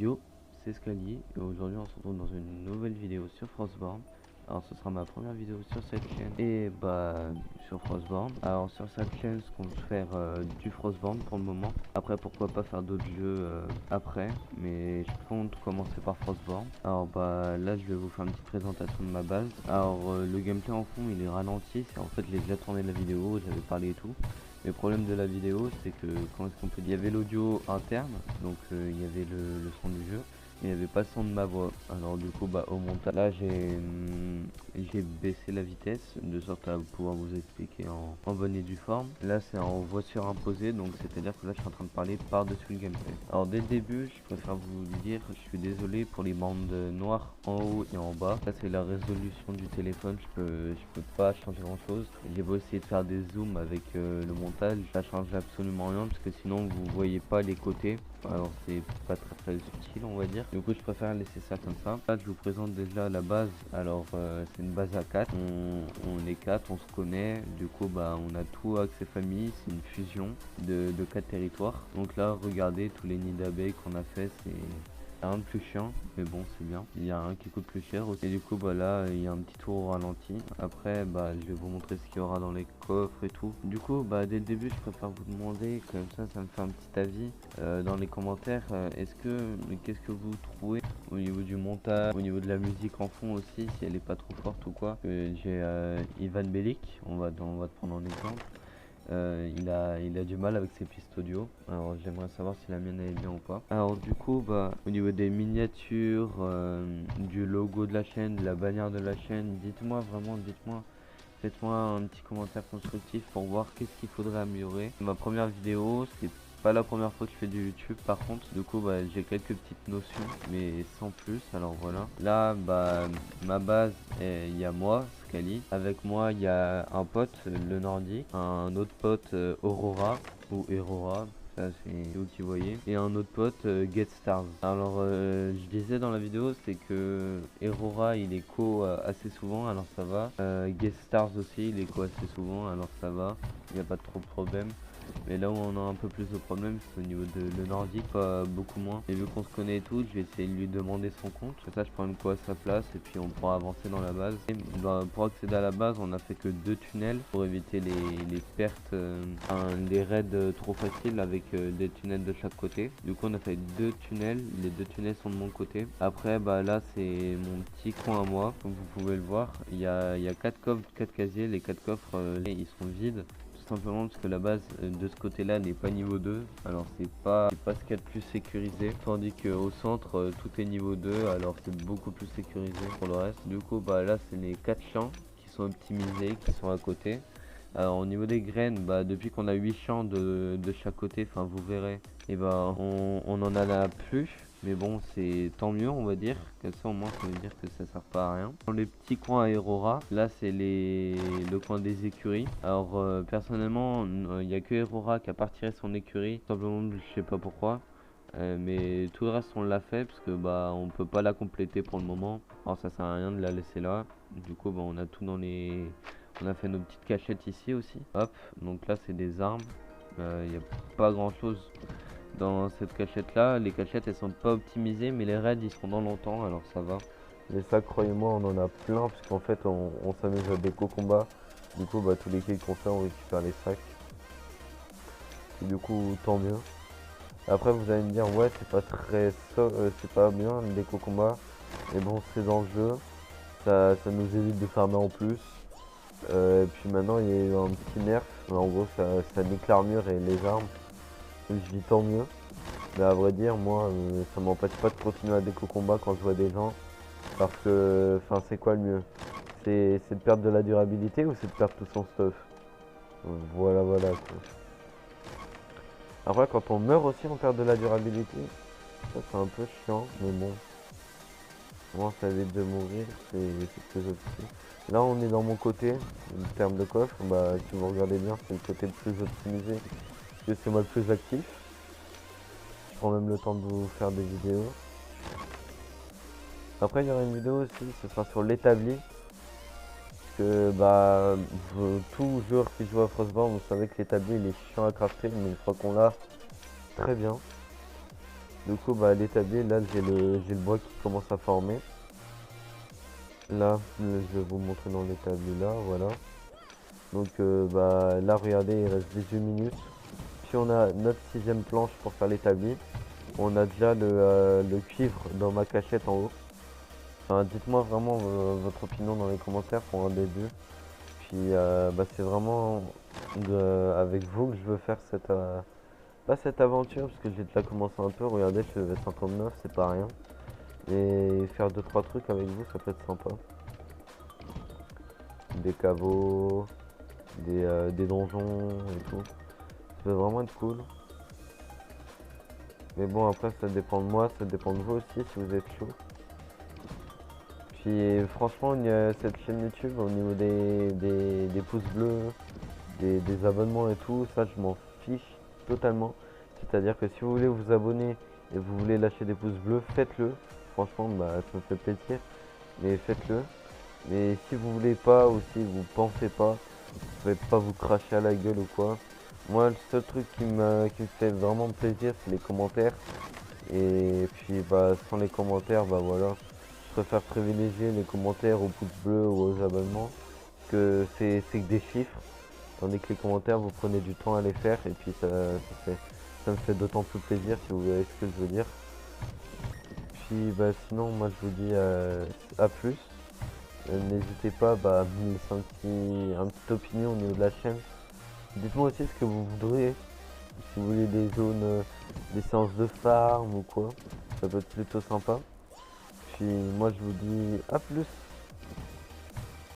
Yo, c'est Scali et aujourd'hui on se retrouve dans une nouvelle vidéo sur Frostborn. Alors ce sera ma première vidéo sur cette chaîne et sur Frostborn. Alors sur cette chaîne je compte faire du Frostborn pour le moment. Après pourquoi pas faire d'autres jeux après, mais je compte commencer par Frostborn. Alors là je vais vous faire une petite présentation de ma base. Alors le gameplay en fond il est ralenti, c'est en fait j'ai déjà tourné la vidéo, j'avais parlé et tout. Le problème de la vidéo, c'est que quand est-ce qu'on peut dire, il y avait l'audio interne, donc il y avait le son du jeu, mais il n'y avait pas le son de ma voix. Alors du coup, au montage, là j'ai baissé la vitesse de sorte à pouvoir vous expliquer en bonne et due forme. Là c'est en voix surimposée, donc c'est-à-dire que là je suis en train de parler par-dessus le gameplay. Alors dès le début, je préfère vous dire, je suis désolé pour les bandes noires en haut et en bas. Ça c'est la résolution du téléphone, je peux pas changer grand chose. J'ai beau essayer de faire des zooms avec le montage, ça change absolument rien parce que sinon vous voyez pas les côtés. Alors c'est pas très utile on va dire. Du coup je préfère laisser ça comme ça. Là je vous présente déjà la base. Alors c'est une base à 4. On est 4, on se connaît. Du coup on a tout accès famille. C'est une fusion de 4 territoires. Donc là regardez tous les nids d'abeilles qu'on a fait. C'est rien de plus chiant, mais bon c'est bien. Il y a un qui coûte plus cher aussi. Et du coup là il y a un petit tour au ralenti. Après je vais vous montrer ce qu'il y aura dans les coffres et tout. Du coup dès le début je préfère vous demander, comme ça me fait un petit avis dans les commentaires. Qu'est-ce que vous trouvez au niveau du montage, au niveau de la musique en fond aussi, si elle est pas trop forte ou quoi. J'ai Ivan Belik, on va te prendre en exemple. Il a du mal avec ses pistes audio. Alors j'aimerais savoir si la mienne est bien ou pas. Alors du coup au niveau des miniatures, du logo de la chaîne, de la bannière de la chaîne, dites-moi, faites-moi un petit commentaire constructif pour voir qu'est-ce qu'il faudrait améliorer. Ma première vidéo, c'est pas la première fois que je fais du YouTube par contre. Du coup j'ai quelques petites notions mais sans plus. Alors voilà, là ma base, il y a moi Scali, avec moi il y a un pote le Nordique, un autre pote Aurora ou Erora, ça c'est vous qui voyez, et un autre pote Get Stars. Alors je disais dans la vidéo, c'est que Erora il est assez souvent, alors ça va. Get Stars aussi il est assez souvent, alors ça va, il n'y a pas trop de problème. Mais là où on a un peu plus de problème, c'est au niveau de le Nordique, pas beaucoup moins. Et vu qu'on se connaît et tout, je vais essayer de lui demander son compte. Comme ça je prends une à sa place et puis on pourra avancer dans la base. Et pour accéder à la base, on a fait que 2 tunnels pour éviter les pertes, les raids trop faciles avec des tunnels de chaque côté. Du coup on a fait 2 tunnels, les 2 tunnels sont de mon côté. Après là c'est mon petit coin à moi, comme vous pouvez le voir. Il y a 4 coffres, 4 casiers, les 4 coffres ils sont vides. Simplement parce que la base de ce côté là n'est pas niveau 2, alors c'est pas ce qu'il y a de plus sécurisé, tandis qu'au centre tout est niveau 2, alors c'est beaucoup plus sécurisé pour le reste. Du coup là c'est les 4 champs qui sont optimisés, qui sont à côté. Alors au niveau des graines, depuis qu'on a 8 champs de chaque côté, enfin vous verrez, et on en a plus. Mais bon, c'est tant mieux, on va dire. Comme ça, au moins, ça veut dire que ça sert pas à rien. Dans les petits coins à Aurora, là, c'est le coin des écuries. Alors, personnellement, il n'y a que Aurora qui a pas retiré son écurie. Simplement, je sais pas pourquoi. Mais tout le reste, on l'a fait parce que on peut pas la compléter pour le moment. Alors, ça sert à rien de la laisser là. Du coup, on a tout dans les... On a fait nos petites cachettes ici aussi. Hop, donc là, c'est des armes. Il n'y a pas grand chose dans cette cachette là. Les cachettes elles sont pas optimisées, mais les raids ils seront dans longtemps, alors ça va. Les sacs, croyez-moi, on en a plein puisqu'en fait on s'amuse à déco combat. Du coup tous les kills qu'on fait on récupère les sacs, et du coup tant mieux. Après vous allez me dire ouais c'est pas c'est pas bien le déco combat, mais bon c'est dans le jeu, ça nous évite de farmer en plus. Et puis maintenant il y a eu un petit nerf, en gros ça nique l'armure et les armes. Je dis tant mieux, mais à vrai dire moi ça m'empêche pas de continuer à déco combat quand je vois des gens, parce que enfin c'est quoi le mieux, c'est de perdre de la durabilité ou c'est de perdre tout son stuff. Voilà quoi. Après quand on meurt aussi on perd de la durabilité, ça c'est un peu chiant, mais bon, moi ça évite de mourir, c'est plus optimisé. Là on est dans mon côté, en termes de coffre, si vous regardez bien c'est le côté le plus optimisé, parce que c'est moi le plus actif. Je prends même le temps de vous faire des vidéos. Après il y aura une vidéo aussi, ce sera sur l'établi. Que tout joueur qui joue à Frostborn, vous savez que l'établi il est chiant à crafter, mais une fois qu'on l'a, très bien. Du coup, bah, l'établi, là, j'ai le bois qui commence à former. Là, je vais vous montrer dans l'établi, là, voilà. Donc, bah, là, regardez, il reste 18 minutes. Puis on a notre 6ème planche pour faire l'établi. On a déjà le cuivre dans ma cachette en haut. Enfin, dites-moi vraiment votre opinion dans les commentaires pour un début. Puis bah, c'est vraiment avec vous que je veux faire pas cette aventure parce que j'ai déjà commencé un peu. Regardez, je suis level 59, c'est pas rien. Et faire 2-3 trucs avec vous, ça peut être sympa. Des caveaux, des donjons et tout. Ça peut vraiment être cool. Mais bon, après, ça dépend de moi, ça dépend de vous aussi si vous êtes chaud. Puis franchement, il y a cette chaîne YouTube au niveau des pouces bleus, des abonnements et tout, ça je m'en fiche totalement. C'est-à-dire que si vous voulez vous abonner et vous voulez lâcher des pouces bleus, faites-le. Franchement, bah, ça me fait plaisir, mais faites-le. Mais si vous voulez pas ou si vous pensez pas, vous pouvez pas vous cracher à la gueule ou quoi. Moi, le seul truc qui me fait vraiment plaisir, c'est les commentaires. Et puis, bah, sans les commentaires, bah voilà, je préfère privilégier les commentaires aux pouces bleus ou aux abonnements, parce que c'est que des chiffres, tandis que les commentaires, vous prenez du temps à les faire, et puis ça me fait d'autant plus plaisir si vous voyez ce que je veux dire. Puis, bah, sinon, moi, je vous dis à plus. N'hésitez pas bah, à me laisser un petit opinion au niveau de la chaîne. Dites-moi aussi ce que vous voudriez. Si vous voulez des zones, des séances de farm ou quoi. Ça peut être plutôt sympa. Puis moi je vous dis à plus.